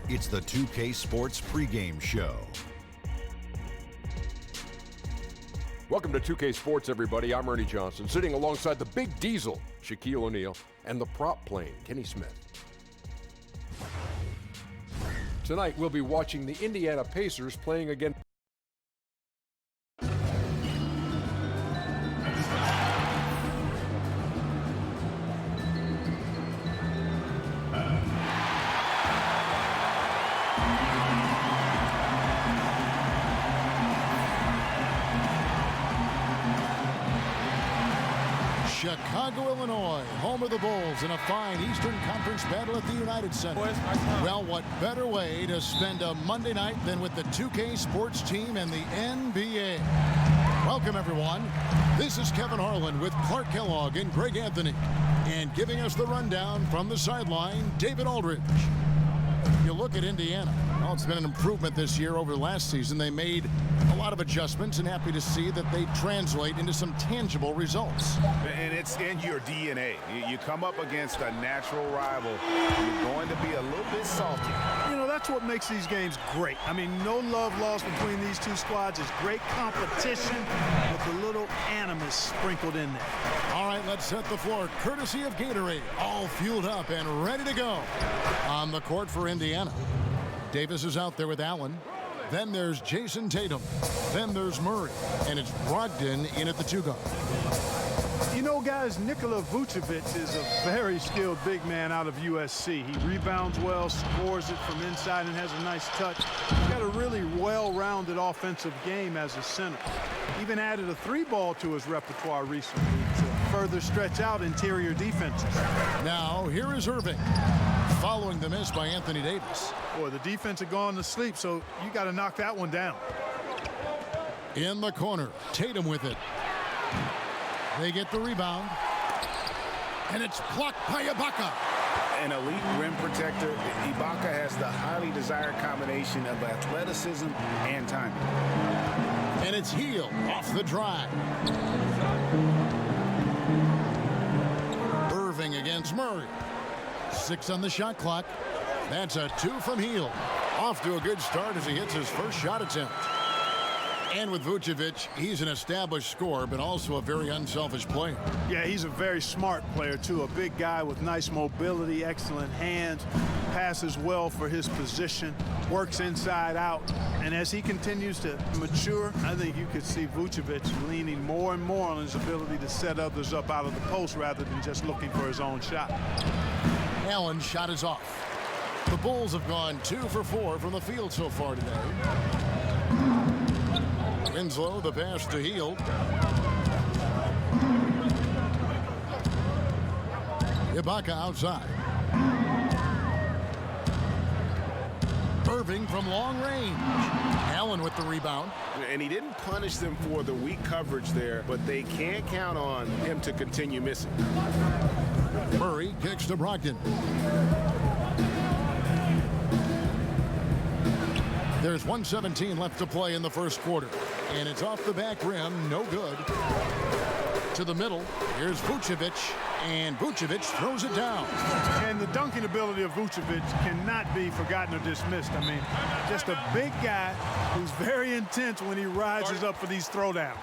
It's the 2K Sports pregame show. Welcome to 2K Sports, everybody. I'm Ernie Johnson, sitting alongside the Big Diesel, Shaquille O'Neal, and the prop plane, Kenny Smith. Tonight, we'll be watching the Indiana Pacers playing against Chicago, Illinois, home of the Bulls in a fine Eastern Conference battle at the United Center. Well, what better way to spend a Monday night than with the 2K Sports team and the NBA? Welcome, everyone. This is Kevin Harlan with Clark Kellogg and Greg Anthony. And giving us the rundown from the sideline, David Aldridge. You look at Indiana. Well, it's been an improvement this year over last season. They made a lot of adjustments, and happy to see that they translate into some tangible results. And it's in your DNA. You come up against a natural rival, you're going to be a little bit salty. You know, that's what makes these games great. I mean, no love lost between these two squads. It's great competition with a little animus sprinkled in there. All right, let's set the floor. Courtesy of Gatorade, all fueled up and ready to go. On the court for Indiana, Davis is out there with Allen. Then there's Jason Tatum. Then there's Murray. And it's Brogdon in at the two guard. You know, guys, Nikola Vucevic is a very skilled big man out of USC. He rebounds well, scores it from inside, and has a nice touch. He's got a really well-rounded offensive game as a center. Even added a three-ball to his repertoire recently to further stretch out interior defenses. Now, here is Irving, following the miss by Anthony Davis. Boy, the defense had gone to sleep, so you got to knock that one down. In the corner, Tatum with it. They get the rebound, and it's blocked by Ibaka. An elite rim protector, Ibaka has the highly desired combination of athleticism and timing. And it's Hield off the drive. Irving against Murray. 6 on the shot clock. That's a 2 from Hield. Off to a good start as he hits his first shot attempt. And with Vucevic, he's an established scorer, but also a very unselfish player. Yeah, he's a very smart player, too. A big guy with nice mobility, excellent hands, passes well for his position, works inside out. And as he continues to mature, I think you could see Vucevic leaning more and more on his ability to set others up out of the post rather than just looking for his own shot. Allen's shot is off. The Bulls have gone 2 for 4 from the field so far today. Winslow, the pass to Hield. Ibaka outside. Irving from long range. Allen with the rebound. And he didn't punish them for the weak coverage there, but they can't count on him to continue missing. Murray kicks to Brogdon. There's 1:17 left to play in the first quarter. And it's off the back rim, no good. To the middle, here's Vucevic, and Vucevic throws it down. And the dunking ability of Vucevic cannot be forgotten or dismissed. I mean, just a big guy who's very intense when he rises up for these throwdowns.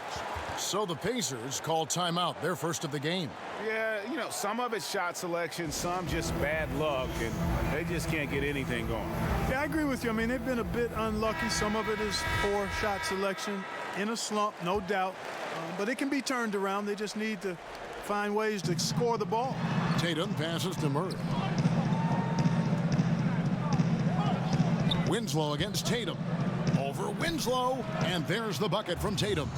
So the Pacers call timeout, their first of the game. Yeah, you know, some of it's shot selection, some just bad luck, and they just can't get anything going. Yeah, I agree with you. I mean, they've been a bit unlucky. Some of it is poor shot selection, in a slump, no doubt. But it can be turned around. They just need to find ways to score the ball. Tatum passes to Murray. Winslow against Tatum. Over Winslow, and there's the bucket from Tatum.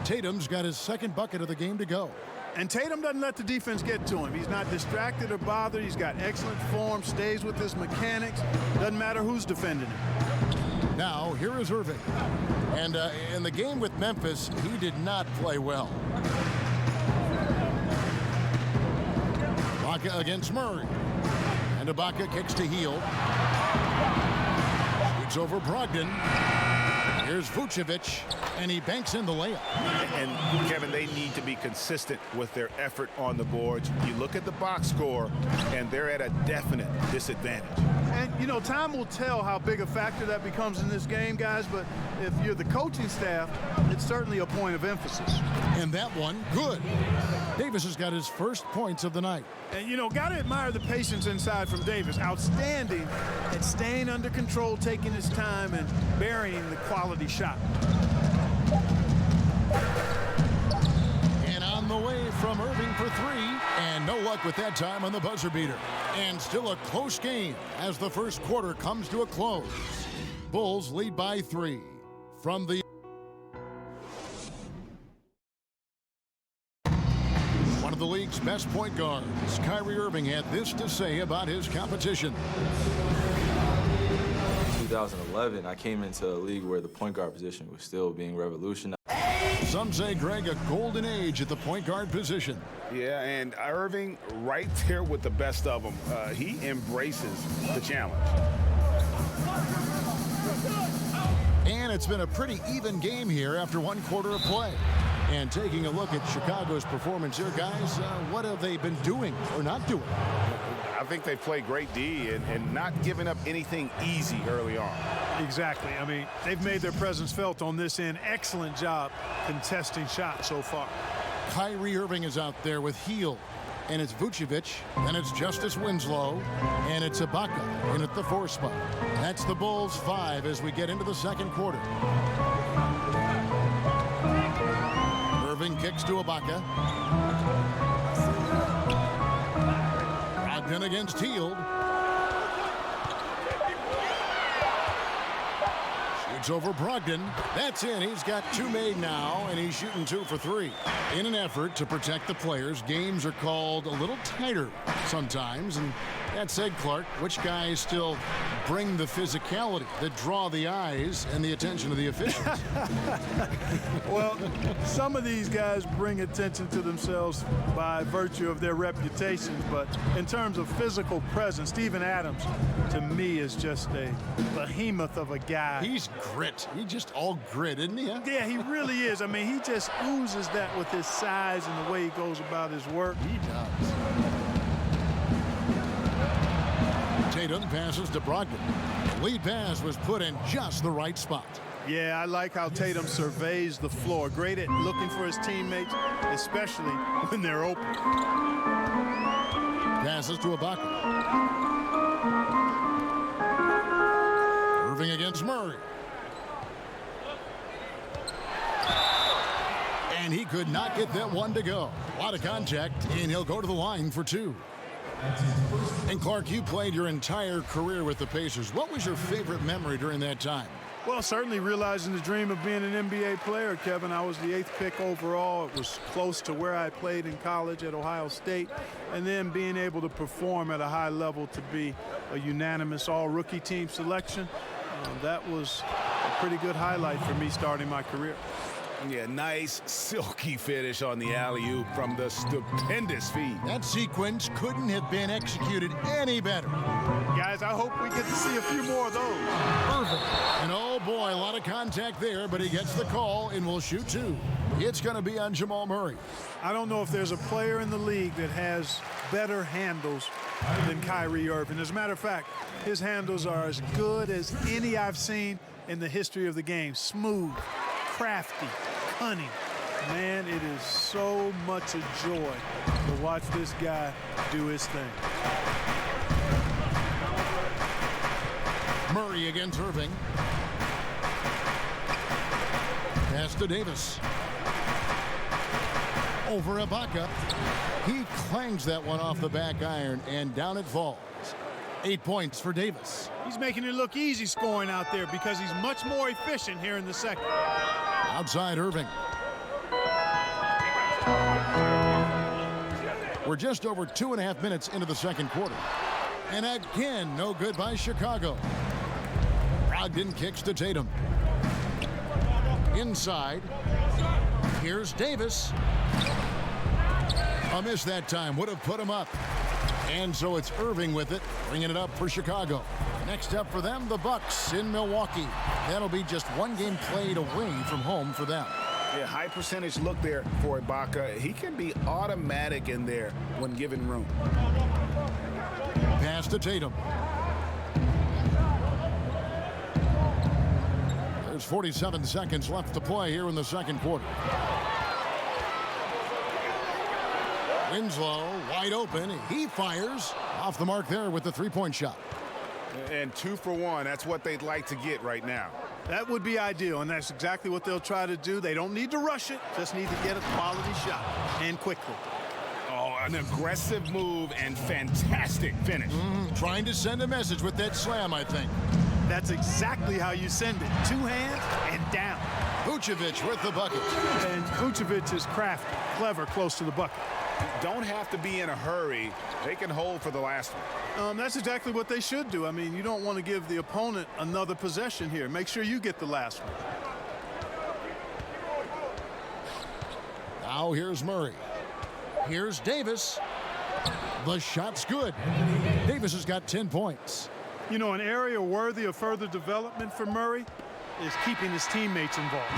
Tatum's got his second bucket of the game to go. And Tatum doesn't let the defense get to him. He's not distracted or bothered. He's got excellent form, stays with his mechanics. Doesn't matter who's defending him. Now, here is Irving. And in the game with Memphis, he did not play well. Ibaka against Murray. And Ibaka kicks to Hield. Shoots over Brogdon. Here's Vucevic. And he banks in the layup. And Kevin, they need to be consistent with their effort on the boards. You look at the box score, and they're at a definite disadvantage. And, you know, time will tell how big a factor that becomes in this game, guys, but if you're the coaching staff, it's certainly a point of emphasis. And that one, good. Davis has got his first points of the night. And, you know, got to admire the patience inside from Davis. Outstanding at staying under control, taking his time, and burying the quality shot. And on the way from Irving for three, and no luck with that time on the buzzer beater. And still a close game as the first quarter comes to a close. Bulls lead by 3 from the one of the league's best point guards. Kyrie Irving had this to say about his competition. 2011, I came into a league where the point guard position was still being revolutionized. Some say, Greg, a golden age at the point guard position. Yeah, and Irving right there with the best of them. He embraces the challenge. And it's been a pretty even game here after one quarter of play. And taking a look at Chicago's performance here, guys, what have they been doing or not doing? I think they played great D and not giving up anything easy early on. Exactly. I mean, they've made their presence felt on this end. Excellent job contesting shots so far. Kyrie Irving is out there with Heel. And it's Vucevic, and it's Justice Winslow, and it's Ibaka in at the 4 spot. That's the Bulls 5 as we get into the second quarter. Irving kicks to Ibaka. Brogdon against Hield. Shoots over Brogdon. That's in. He's got 2 made now, and he's shooting 2 for 3. In an effort to protect the players, games are called a little tighter sometimes. And that said, Clark, which guys still bring the physicality that draw the eyes and the attention of the officials? Well, some of these guys bring attention to themselves by virtue of their reputations, but in terms of physical presence, Steven Adams, to me, is just a behemoth of a guy. He's grit. He's just all grit, isn't he? Yeah, he really is. I mean, he just oozes that with his size and the way he goes about his work. He does. Tatum passes to Brogdon. The lead pass was put in just the right spot. Yeah, I like how Tatum surveys the floor. Great at looking for his teammates, especially when they're open. Passes to Ibaka. Irving against Murray. And he could not get that one to go. A lot of contact, and he'll go to the line for 2. And Clark, you played your entire career with the Pacers. What was your favorite memory during that time? Well, certainly realizing the dream of being an NBA player, Kevin. I was the 8th pick overall. It was close to where I played in college at Ohio State. And then being able to perform at a high level to be a unanimous all-rookie team selection, that was a pretty good highlight for me starting my career. Yeah, nice silky finish on the alley-oop from the stupendous feed. That sequence couldn't have been executed any better. Guys, I hope we get to see a few more of those. Perfect. And oh boy, a lot of contact there, but he gets the call and will shoot 2. It's going to be on Jamal Murray. I don't know if there's a player in the league that has better handles than Kyrie Irving. As a matter of fact, his handles are as good as any I've seen in the history of the game. Smooth, crafty, cunning. Man, it is so much a joy to watch this guy do his thing. Murray against Irving. Pass to Davis. Over Ibaka. He clangs that one off the back iron, and down it falls. 8 points for Davis. He's making it look easy scoring out there because he's much more efficient here in the second. Outside Irving. We're just over 2.5 minutes into the second quarter. And again, no good by Chicago. Brogdon kicks to Tatum. Inside. Here's Davis. A miss that time would have put him up. And so it's Irving with it, bringing it up for Chicago. Next up for them, the Bucks in Milwaukee. That'll be just one game played away from home for them. Yeah, high percentage look there for Ibaka. He can be automatic in there when given room. Pass to Tatum. There's 47 seconds left to play here in the second quarter. Winslow wide open. He fires off the mark there with the three-point shot. And 2 for 1. That's what they'd like to get right now. That would be ideal, and that's exactly what they'll try to do. They don't need to rush it, just need to get a quality shot, and quickly. Oh, an aggressive move and fantastic finish. Trying to send a message with that slam, I think. That's exactly how you send it. 2 hands and down. Vucevic with the bucket. And Vucevic is crafty, clever, close to the bucket. Don't have to be in a hurry. They can hold for the last one. That's exactly what they should do. I mean, you don't want to give the opponent another possession here. Make sure you get the last one. Now here's Murray. Here's Davis. The shot's good. Davis has got 10 points. You know, an area worthy of further development for Murray is keeping his teammates involved.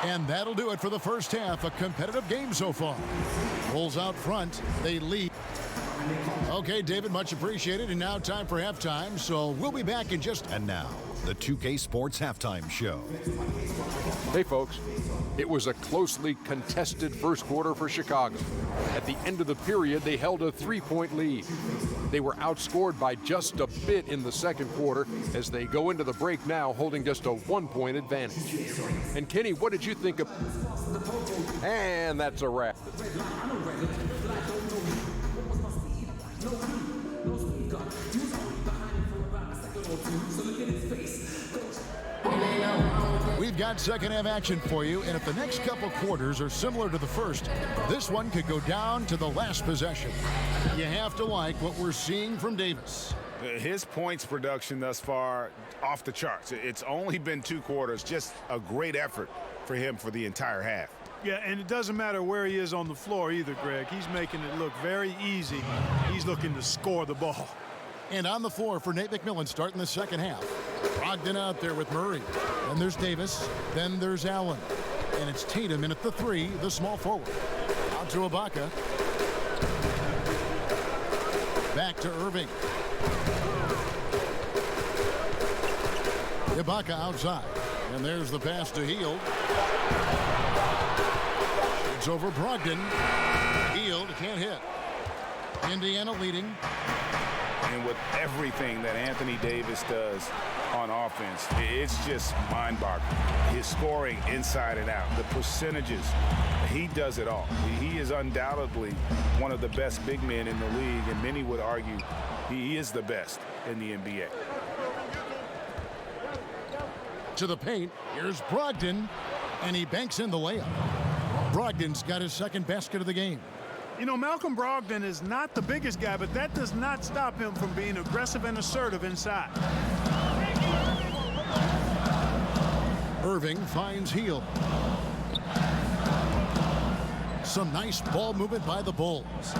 And that'll do it for the first half. A competitive game so far. Bulls out front. They lead. Okay, David, much appreciated. And now time for halftime. So we'll be back in just... And now, the 2K Sports Halftime Show. Hey, folks. It was a closely contested first quarter for Chicago. At the end of the period, they held a 3-point lead. They were outscored by just a bit in the second quarter as they go into the break now holding just a 1-point advantage. And Kenny, what did you think of... And that's a wrap. We've got second half action for you, and if the next couple quarters are similar to the first, this one could go down to the last possession. You have to like what we're seeing from Davis. His points production thus far off the charts. It's only been 2 quarters. Just a great effort for him for the entire half. Yeah, and it doesn't matter where he is on the floor either, Greg. He's making it look very easy. He's looking to score the ball. And on the floor for Nate McMillan starting the second half. Brogdon out there with Murray. Then there's Davis. Then there's Allen. And it's Tatum in at the 3, the small forward. Out to Ibaka. Back to Irving. Ibaka outside. And there's the pass to Hield. It's over Brogdon. Hield can't hit. Indiana leading. And with everything that Anthony Davis does on offense, it's just mind-boggling. His scoring inside and out, the percentages, he does it all. He is undoubtedly one of the best big men in the league, and many would argue he is the best in the NBA. To the paint, here's Brogdon, and he banks in the layup. Brogdon's got his second basket of the game. You know, Malcolm Brogdon is not the biggest guy, but that does not stop him from being aggressive and assertive inside. Irving finds Hield. Some nice ball movement by the Bulls.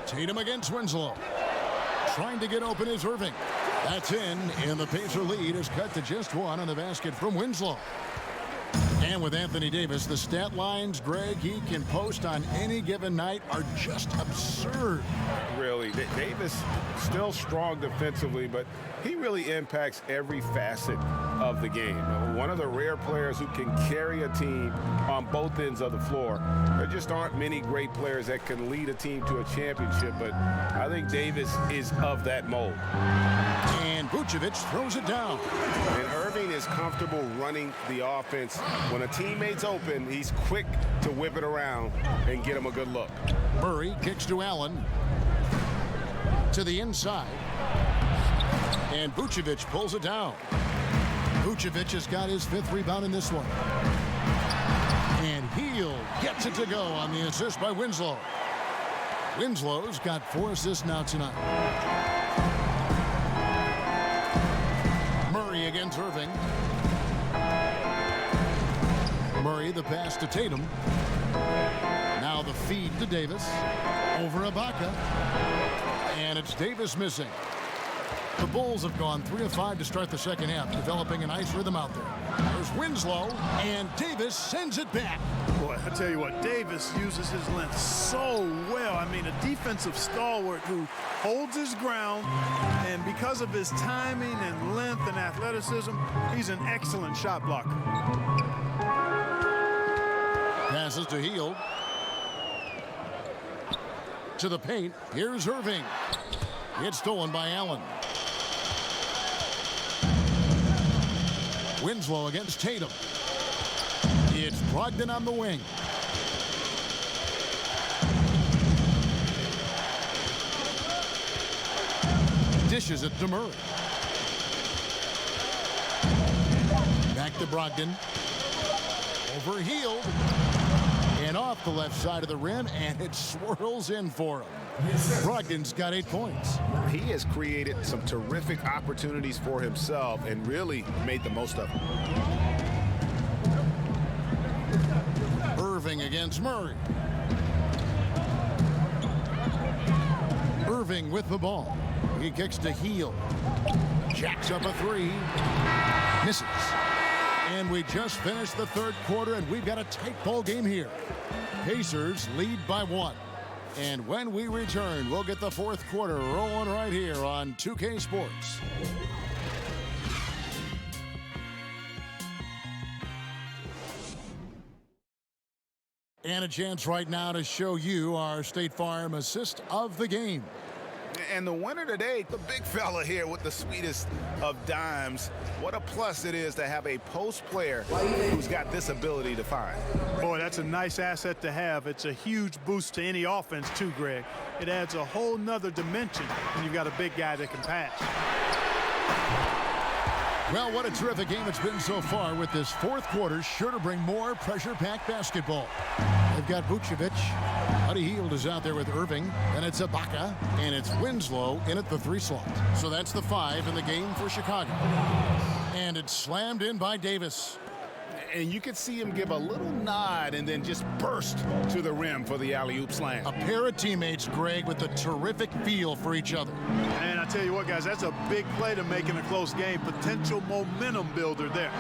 Tatum against Winslow. Trying to get open is Irving. That's in, and the Pacer lead is cut to just 1 on the basket from Winslow. And with Anthony Davis, the stat lines, Greg, he can post on any given night are just absurd. Really, Davis still strong defensively, but he really impacts every facet of the game. One of the rare players who can carry a team on both ends of the floor. There just aren't many great players that can lead a team to a championship, but I think Davis is of that mold. And Vucevic throws it down. And Irving is comfortable running the offense. When a teammate's open, he's quick to whip it around and get him a good look. Murray kicks to Allen. To the inside. And Vucevic pulls it down. Vucevic has got his 5th rebound in this one. And Hield gets it to go on the assist by Winslow. Winslow's got 4 assists now tonight. Murray against Irving. Murray the pass to Tatum. Now the feed to Davis. Over Ibaka. And it's Davis missing. The Bulls have gone 3 of 5 to start the second half, developing a nice rhythm out there. There's Winslow, and Davis sends it back. Boy, I tell you what, Davis uses his length so well. I mean, a defensive stalwart who holds his ground, and because of his timing and length and athleticism, he's an excellent shot blocker. Passes to Hield. To the paint. Here's Irving. It's stolen by Allen. Winslow against Tatum. It's Brogdon on the wing. Dishes it to Murray. Back to Brogdon. Over Hield. And off the left side of the rim, and it swirls in for him. Brogdon's got 8 points. He has created some terrific opportunities for himself and really made the most of them. Irving against Murray. Irving with the ball. He kicks to Hield. Jacks up a 3. Misses. And we just finished the third quarter, and we've got a tight ball game here. Pacers lead by 1. And when we return, we'll get the fourth quarter rolling right here on 2K Sports. And a chance right now to show you our State Farm assist of the game. And the winner today, the big fella here with the sweetest of dimes. What a plus it is to have a post player who's got this ability to find. Boy, that's a nice asset to have. It's a huge boost to any offense too, Greg. It adds a whole nother dimension when you've got a big guy that can pass. Well, what a terrific game it's been so far, with this fourth quarter sure to bring more pressure-packed basketball. They've got Vucevic. Buddy Hield is out there with Irving. And it's Ibaka. And it's Winslow in at the 3 slot. So that's the 5 in the game for Chicago. And it's slammed in by Davis. And you could see him give a little nod and then just burst to the rim for the alley-oop slam. A pair of teammates, Greg, with a terrific feel for each other. And I tell you what, guys, that's a big play to make in a close game. Potential momentum builder there.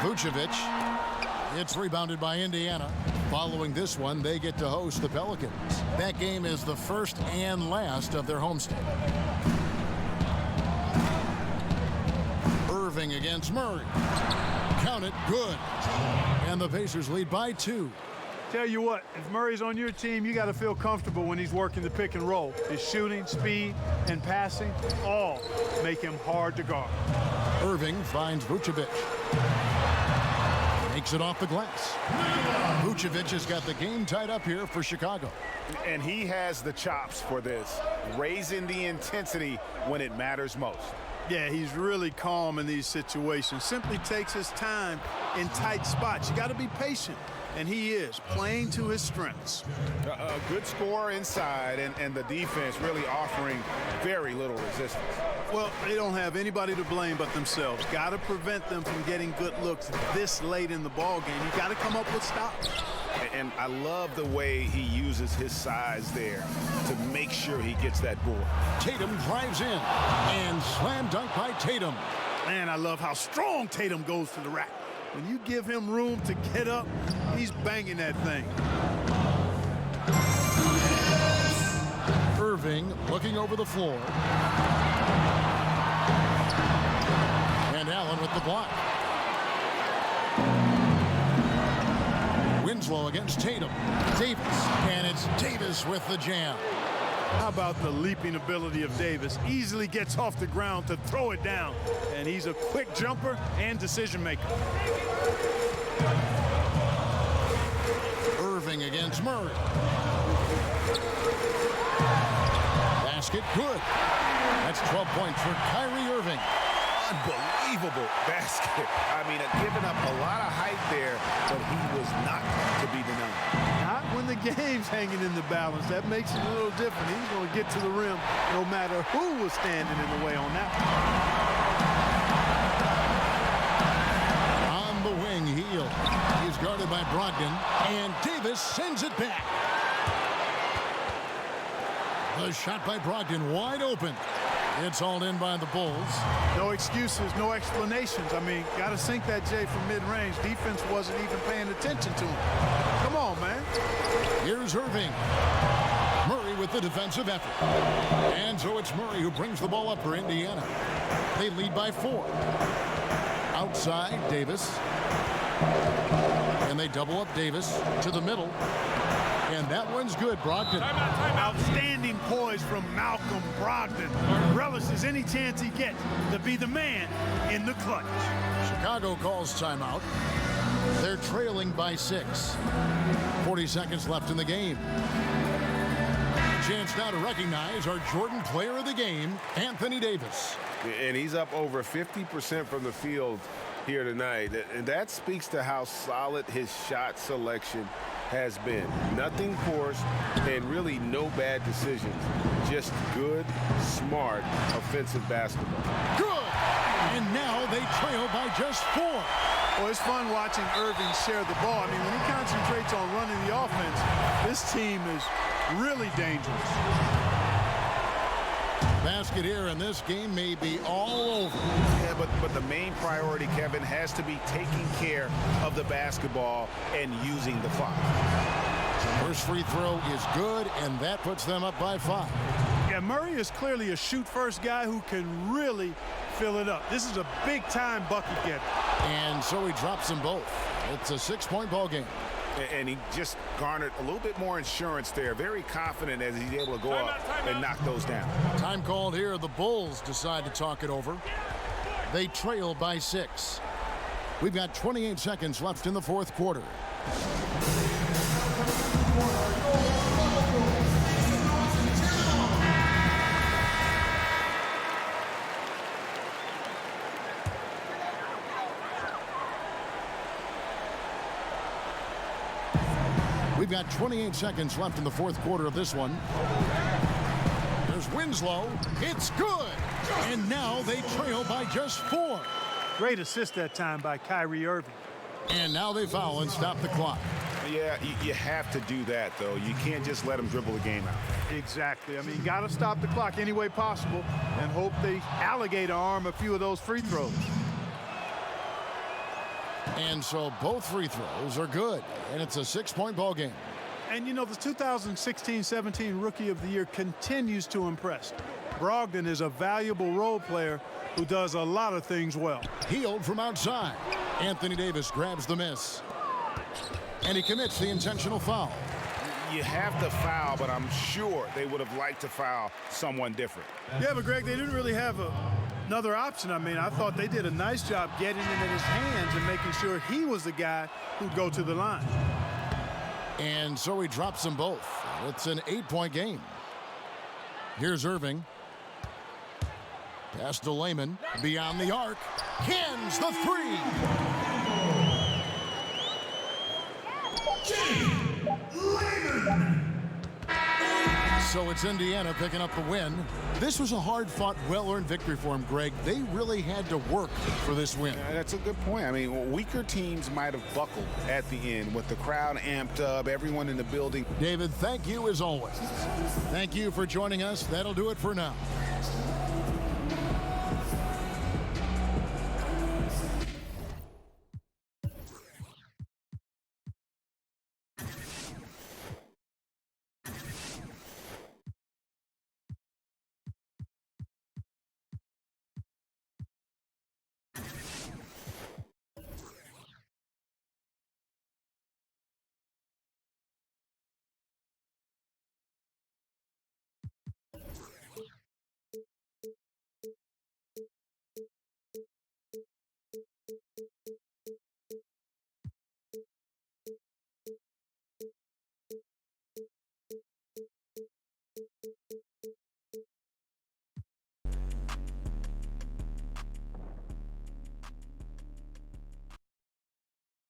Vucevic. It's rebounded by Indiana. Following this one, they get to host the Pelicans. That game is the first and last of their homestand. Irving against Murray. Count it, good. And the Pacers lead by 2. Tell you what, if Murray's on your team, you got to feel comfortable when he's working the pick and roll. His shooting, speed, and passing all make him hard to guard. Irving finds Vucevic. Makes it off the glass. Vucevic has got the game tied up here for Chicago. And he has the chops for this, raising the intensity when it matters most. Yeah, he's really calm in these situations. Simply takes his time in tight spots. You got to be patient. And he is playing to his strengths. A good score inside, and the defense really offering very little resistance. Well, they don't have anybody to blame but themselves. Got to prevent them from getting good looks this late in the ball game. You got to come up with stops. And I love the way he uses his size there to make sure he gets that board. Tatum drives in, and slam dunk by Tatum. Man, I love how strong Tatum goes to the rack. When you give him room to get up, he's banging that thing. Irving looking over the floor. And Allen with the block. Winslow against Tatum. Davis. And it's Davis with the jam. How about the leaping ability of Davis? Easily gets off the ground to throw it down. And he's a quick jumper and decision maker. Irving against Murray. Basket good. That's 12 points for Kyrie Irving. Unbelievable basket. I mean, giving up a lot of height there, but he was not to be denied. Not when the game's hanging in the balance. That makes it a little different. He's going to get to the rim no matter who was standing in the way on that one. On the wing, Hield. He's guarded by Brogdon, and Davis sends it back. The shot by Brogdon wide open. It's hauled in by the Bulls. No excuses, no explanations. I mean, got to sink that J from mid-range. Defense wasn't even paying attention to him. Come on, man. Here's Irving. Murray with the defensive effort. And so it's Murray who brings the ball up for Indiana. They lead by 4. Outside, Davis. And they double up Davis to the middle. And that one's good, Brogdon. Outstanding poise from Malcolm Brogdon. Relishes any chance he gets to be the man in the clutch. Chicago calls timeout. They're trailing by 6. 40 seconds left in the game. Chance now to recognize our Jordan player of the game, Anthony Davis. And he's up over 50% from the field here tonight. And that speaks to how solid his shot selection has been. Nothing forced and really no bad decisions. Just good, smart, offensive basketball. Good! And now they trail by just 4. Well, it's fun watching Irving share the ball. I mean, when he concentrates on running the offense, this team is really dangerous. Basket here, and this game may be all over. Yeah, but the main priority, Kevin, has to be taking care of the basketball and using the clock. First free throw is good, and that puts them up by 5. Yeah, Murray is clearly a shoot-first guy who can really fill it up. This is a big-time bucket getter. And so he drops them both. It's a 6-point ball game. And he just garnered a little bit more insurance there. Very confident as he's able to go up and knock those down. Time called here. The Bulls decide to talk it over. They trail by 6. We've got 28 seconds left in the 4th quarter. We've got 28 seconds left in the 4th quarter of this one. There's Winslow. It's good. And now they trail by just 4. Great assist that time by Kyrie Irving. And now they foul and stop the clock. Yeah, you have to do that, though. You can't just let them dribble the game out. Exactly. I mean, got to stop the clock any way possible and hope they alligator arm a few of those free throws. And so both free throws are good, and it's a 6-point ball game. And, you know, the 2016-17 Rookie of the Year continues to impress. Brogdon is a valuable role player who does a lot of things well. Healed from outside. Anthony Davis grabs the miss. And he commits the intentional foul. You have to foul, but I'm sure they would have liked to foul someone different. Yeah, but Greg, they didn't really have another option. I mean, I thought they did a nice job getting him in his hands and making sure he was the guy who'd go to the line. And so he drops them both. It's an 8-point game. Here's Irving. Pass to Layman. Beyond the arc. Cans the 3. So it's Indiana picking up the win. This was a hard-fought, well-earned victory for him, Greg. They really had to work for this win. That's a good point. I mean, weaker teams might have buckled at the end with the crowd amped up, everyone in the building. David, thank you as always. Thank you for joining us. That'll do it for now.